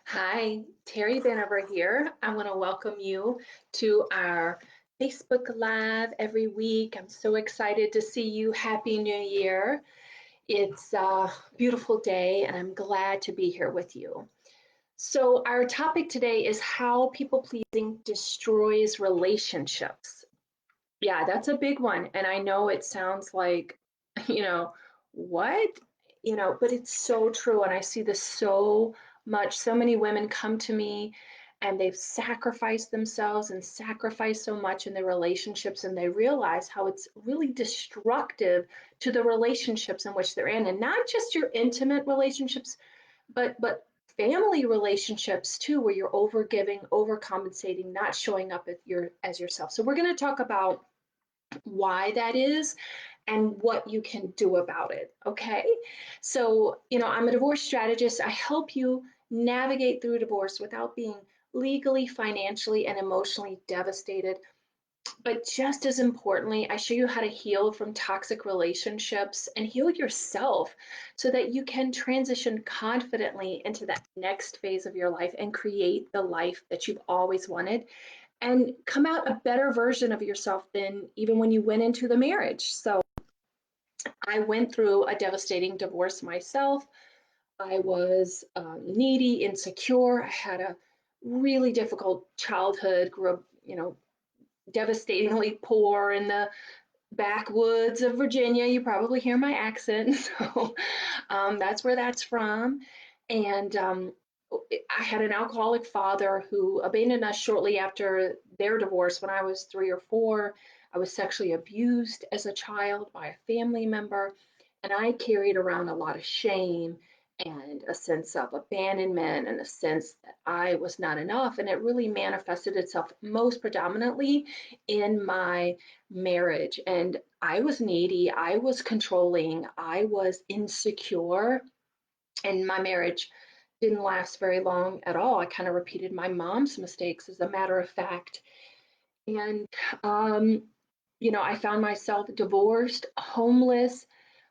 Hi, Terry Vanover here. I want to welcome you to our Facebook Live every week. I'm so excited to see you. Happy New Year. It's a beautiful day, and I'm glad to be here with you. So, our topic today is how people pleasing destroys relationships. Yeah, that's a big one. And I know it sounds like, you know, what? But it's so true. And I see this so much. So many women come to me and they've sacrificed themselves and sacrificed so much in their relationships, and they realize how it's really destructive to the relationships in which they're in. And not just your intimate relationships, but family relationships too, where you're overgiving, overcompensating, not showing up as yourself. So we're going to talk about why that is and what you can do about it. Okay. So, I'm a divorce strategist. I help you navigate through divorce without being legally, financially, and emotionally devastated. But just as importantly, I show you how to heal from toxic relationships and heal yourself so that you can transition confidently into that next phase of your life and create the life that you've always wanted and come out a better version of yourself than even when you went into the marriage. So I went through a devastating divorce myself. I was needy, insecure. I had a really difficult childhood, grew up, devastatingly poor in the backwoods of Virginia. You probably hear my accent. So that's where that's from. And I had an alcoholic father who abandoned us shortly after their divorce when I was 3 or 4. I was sexually abused as a child by a family member, and I carried around a lot of shame and a sense of abandonment and a sense that I was not enough. And it really manifested itself most predominantly in my marriage. And I was needy, I was controlling, I was insecure, and my marriage didn't last very long at all. I kind of repeated my mom's mistakes, as a matter of fact. And, um, I found myself divorced, homeless.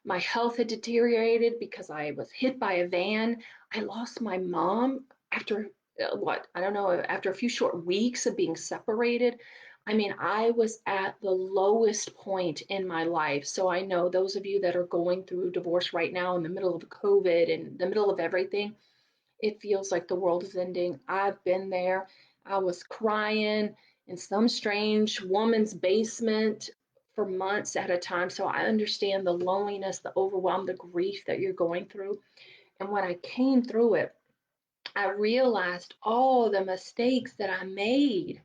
My health had deteriorated because I was hit by a van. I lost my mom after what? I don't know, after a few short weeks of being separated. I mean, I was at the lowest point in my life. So I know those of you that are going through divorce right now in the middle of COVID and the middle of everything, it feels like the world is ending. I've been there. I was crying in some strange woman's basement for months at a time. So I understand the loneliness, the overwhelm, the grief that you're going through. And when I came through it, I realized all the mistakes that I made.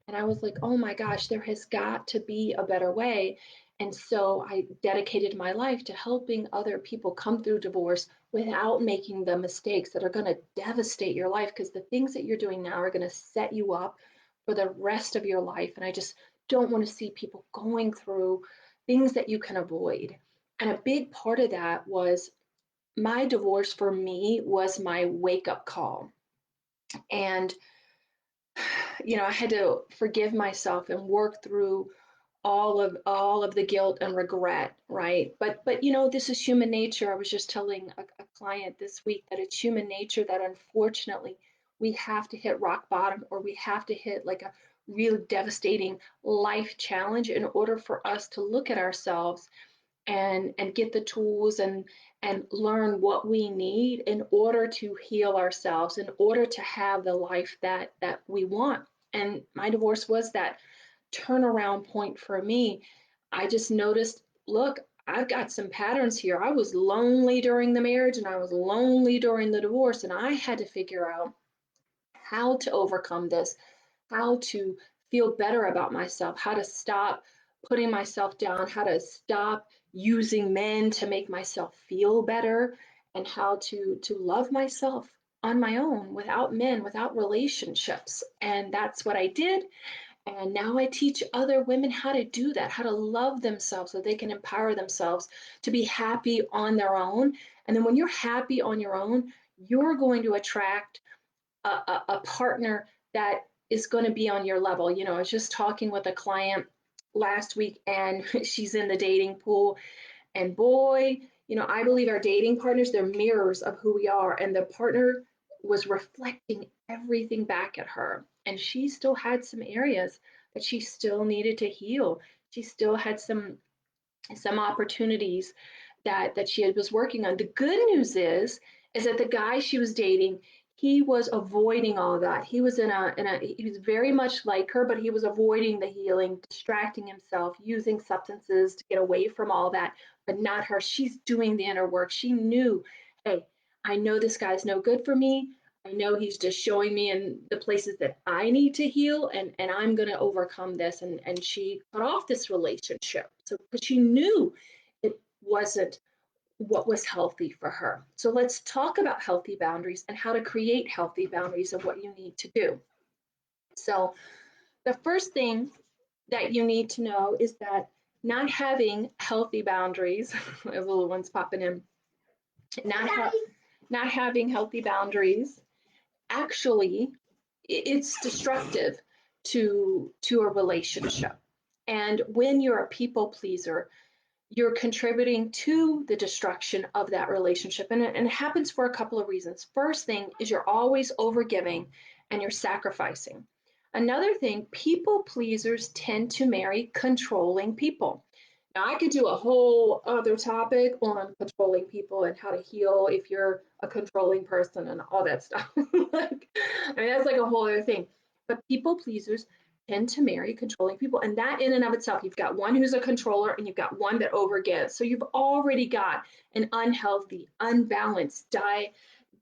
And I was like, oh my gosh, there has got to be a better way. And so I dedicated my life to helping other people come through divorce without making the mistakes that are going to devastate your life, because the things that you're doing now are going to set you up for the rest of your life. And I just don't want to see people going through things that you can avoid. And a big part of that was my divorce for me was my wake up call. And I had to forgive myself and work through all of the guilt and regret, right? But this is human nature. I was just telling a client this week that it's human nature that unfortunately we have to hit rock bottom, or we have to hit like a real devastating life challenge in order for us to look at ourselves and get the tools and learn what we need in order to heal ourselves, in order to have the life that we want. And my divorce was that turnaround point for me. I just noticed, look, I've got some patterns here. I was lonely during the marriage and I was lonely during the divorce, and I had to figure out how to overcome this, how to feel better about myself, how to stop putting myself down, how to stop using men to make myself feel better, and how to love myself on my own without men, without relationships. And that's what I did. And now I teach other women how to do that, how to love themselves so they can empower themselves to be happy on their own. And then when you're happy on your own, you're going to attract a partner that is going to be on your level. I was just talking with a client last week, and she's in the dating pool. And boy, I believe our dating partners, they're mirrors of who we are. And the partner was reflecting everything back at her. And she still had some areas that she still needed to heal. She still had some opportunities that she was working on. The good news is that the guy she was dating, he was avoiding all that. He was he was very much like her, but he was avoiding the healing, distracting himself, using substances to get away from all that, but not her. She's doing the inner work. She knew, hey, I know this guy's no good for me. I know he's just showing me in the places that I need to heal, and I'm going to overcome this. And she cut off this relationship. So, because she knew it wasn't what was healthy for her. So, let's talk about healthy boundaries and how to create healthy boundaries and what you need to do. So, the first thing that you need to know is that not having healthy boundaries, the little one's popping in, not, ha- not having healthy boundaries actually it's destructive to a relationship. And when you're a people pleaser, you're contributing to the destruction of that relationship. And it happens for a couple of reasons. First thing is you're always overgiving and you're sacrificing. Another thing, people pleasers tend to marry controlling people. Now, I could do a whole other topic on controlling people and how to heal if you're a controlling person and all that stuff. Like, I mean, that's like a whole other thing. But people pleasers tend to marry controlling people. And that, in and of itself, you've got one who's a controller and you've got one that overgives. So you've already got an unhealthy, unbalanced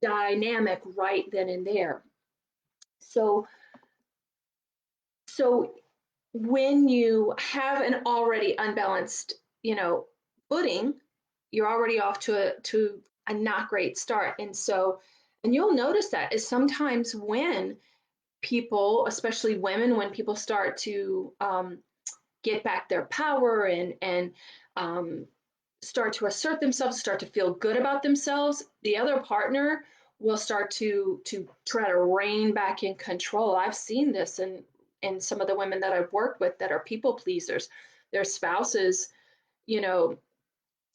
dynamic right then and there. So, so when you have an already unbalanced, footing, you're already off to a not great start. And you'll notice that is sometimes when people, especially women, when people start to get back their power and um, start to assert themselves, start to feel good about themselves, the other partner will start to try to rein back in control. I've seen this in some of the women that I've worked with that are people pleasers. Their spouses, you know,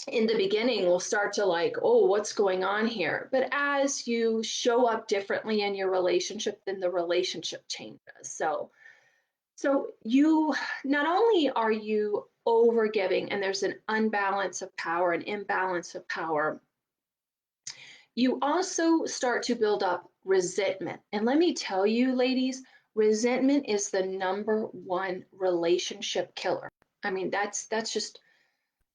in the beginning will start to like, oh, what's going on here? But as you show up differently in your relationship, then the relationship changes. So you not only are you overgiving and there's an unbalance of power, an imbalance of power, you also start to build up resentment. And let me tell you, ladies, resentment is the number one relationship killer. I mean, that's just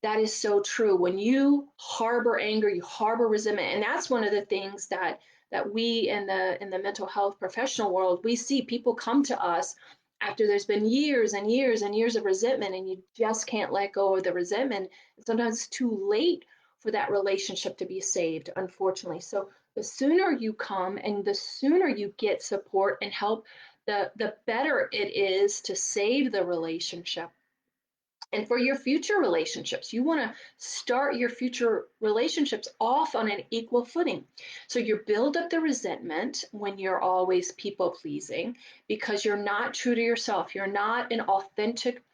that is so true. When you harbor anger, you harbor resentment, and that's one of the things that we in the mental health professional world we see people come to us after there's been years and years and years of resentment, and you just can't let go of the resentment. And sometimes it's too late for that relationship to be saved, unfortunately. So the sooner you come and the sooner you get support and help, the better it is to save the relationship. And for your future relationships, you want to start your future relationships off on an equal footing. So you build up the resentment when you're always people pleasing because you're not true to yourself. You're not an authentic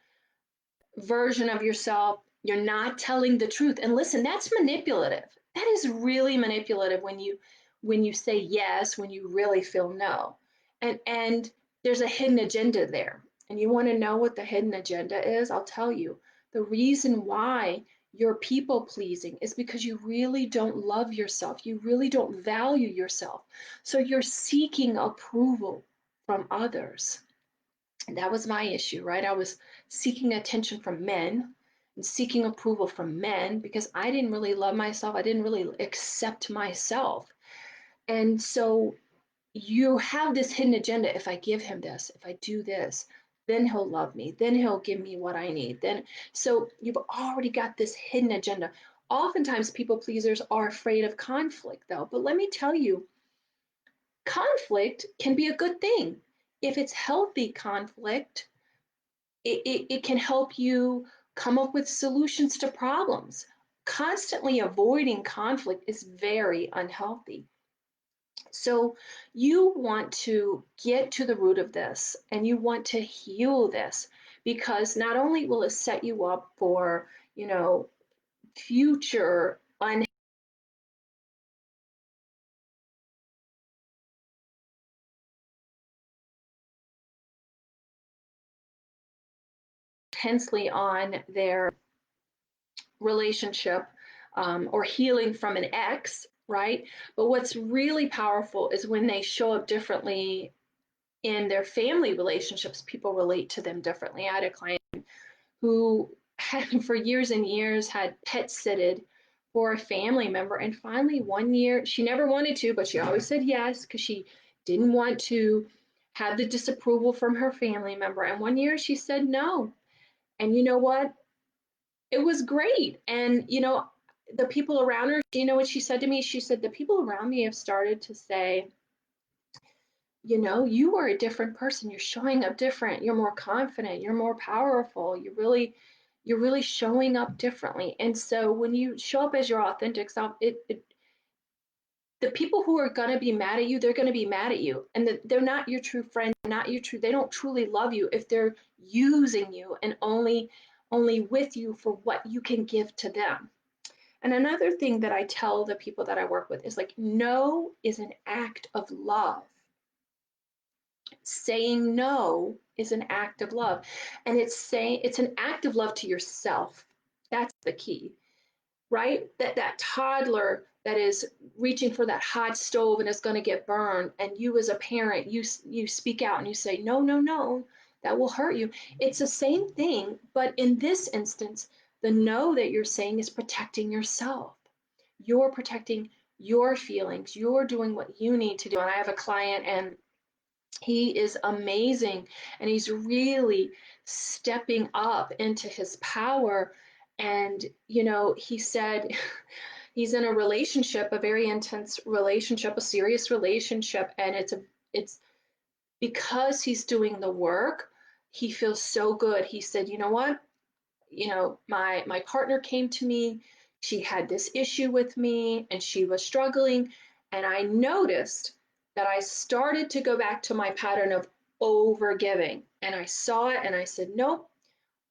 version of yourself. You're not telling the truth. And listen, that's manipulative. That is really manipulative when you say yes when you really feel no. And there's a hidden agenda there. And you want to know what the hidden agenda is? I'll tell you. The reason why you're people pleasing is because you really don't love yourself. You really don't value yourself. So you're seeking approval from others. And that was my issue, right? I was seeking attention from men and seeking approval from men because I didn't really love myself. I didn't really accept myself. And so you have this hidden agenda. If I give him this, if I do this, then he'll love me. Then he'll give me what I need. Then, so you've already got this hidden agenda. Oftentimes, people pleasers are afraid of conflict, though. But let me tell you, conflict can be a good thing. If it's healthy conflict, it can help you come up with solutions to problems. Constantly avoiding conflict is very unhealthy. So, you want to get to the root of this and you want to heal this because not only will it set you up for, future intensely on their relationship or healing from an ex, right? But what's really powerful is when they show up differently in their family relationships, people relate to them differently. I had a client who had for years and years had pet sitted for a family member. And finally, one year, she never wanted to, but she always said yes because she didn't want to have the disapproval from her family member. And one year she said no. And you know what? It was great. And, the people around her, you know what she said to me? She said, the people around me have started to say, you are a different person. You're showing up different. You're more confident. You're more powerful. You're really showing up differently. And so when you show up as your authentic self, the people who are going to be mad at you, they're going to be mad at you. And they're not your true friend, not your true, they don't truly love you if they're using you and only with you for what you can give to them. And another thing that I tell the people that I work with is like, no is an act of love. Saying no is an act of love. And it's an act of love to yourself. That's the key, right? That toddler that is reaching for that hot stove and is going to get burned, and you as a parent, you speak out and you say, no, no, no, that will hurt you. It's the same thing, but in this instance, the no that you're saying is protecting yourself. You're protecting your feelings. You're doing what you need to do. And I have a client, and he is amazing, and he's really stepping up into his power. And he said he's in a relationship, a very intense relationship, a serious relationship, and it's because he's doing the work. He feels so good. He said, you know what, my partner came to me, she had this issue with me and she was struggling, and I noticed that I started to go back to my pattern of over giving, and I saw it and I said, nope,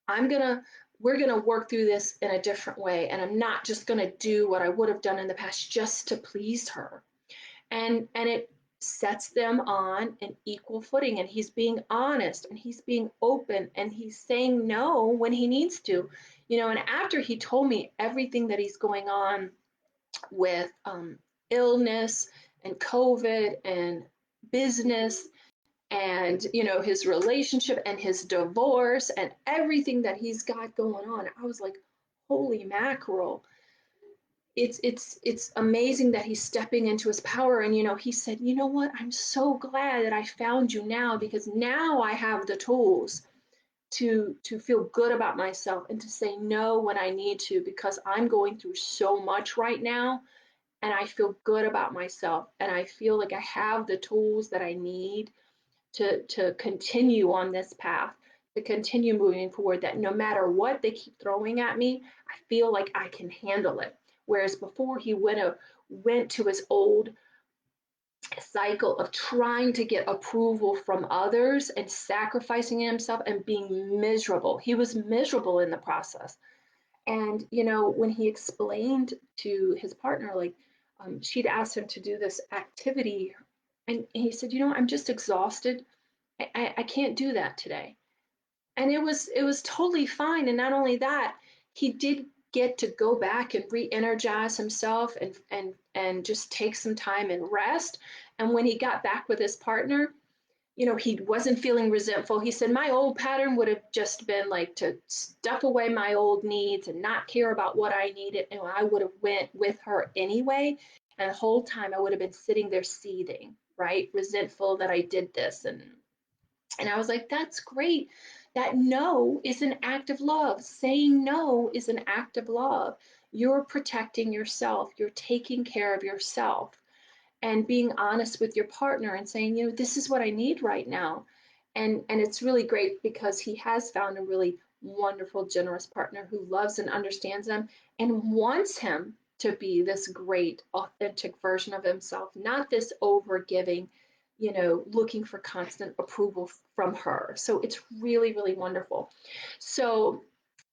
I'm gonna we're gonna work through this in a different way, and I'm not just gonna do what I would have done in the past just to please her. And it sets them on an equal footing, and he's being honest and he's being open and he's saying no when he needs to. And after he told me everything that he's going on with illness and COVID and business and his relationship and his divorce and everything that he's got going on, I was like, holy mackerel. It's amazing that he's stepping into his power. And he said, you know what, I'm so glad that I found you now, because now I have the tools to feel good about myself and to say no when I need to, because I'm going through so much right now, and I feel good about myself, and I feel like I have the tools that I need to continue on this path, to continue moving forward, that no matter what they keep throwing at me, I feel like I can handle it. Whereas before, he went to his old cycle of trying to get approval from others and sacrificing himself and being miserable. He was miserable in the process. And when he explained to his partner, like, she'd asked him to do this activity, and he said, I'm just exhausted. I can't do that today. And it was totally fine. And not only that, he did get to go back and re-energize himself and just take some time and rest. And when he got back with his partner, he wasn't feeling resentful. He said, my old pattern would have just been like to stuff away my old needs and not care about what I needed. And I would have went with her anyway. And the whole time I would have been sitting there seething, right? Resentful that I did this. And I was like, that's great. That no is an act of love. Saying no is an act of love. You're protecting yourself. You're taking care of yourself, and being honest with your partner and saying, this is what I need right now. And it's really great because he has found a really wonderful, generous partner who loves and understands him and wants him to be this great, authentic version of himself, not this over giving, looking for constant approval from her. So it's really, really wonderful. So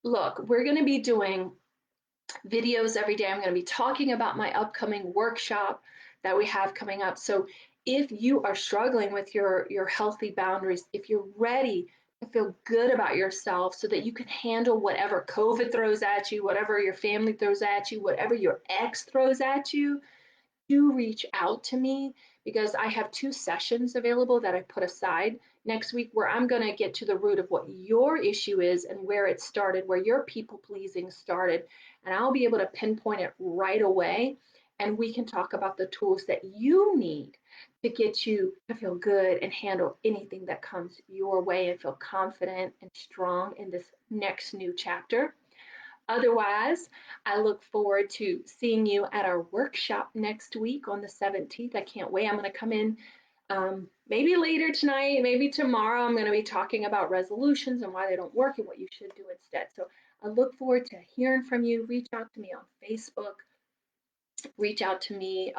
look, we're going to be doing videos every day. I'm going to be talking about my upcoming workshop that we have coming up. So if you are struggling with your healthy boundaries, if you're ready to feel good about yourself so that you can handle whatever COVID throws at you, whatever your family throws at you, whatever your ex throws at you, do reach out to me because I have 2 sessions available that I put aside next week where I'm going to get to the root of what your issue is and where it started, where your people pleasing started. And I'll be able to pinpoint it right away. And we can talk about the tools that you need to get you to feel good and handle anything that comes your way and feel confident and strong in this next new chapter. Otherwise, I look forward to seeing you at our workshop next week on the 17th. I can't wait. I'm going to come in maybe later tonight, maybe tomorrow. I'm going to be talking about resolutions and why they don't work and what you should do instead. So I look forward to hearing from you. Reach out to me on Facebook. Reach out to me,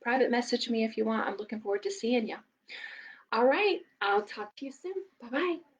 private message me if you want. I'm looking forward to seeing you. All right. I'll talk to you soon. Bye bye.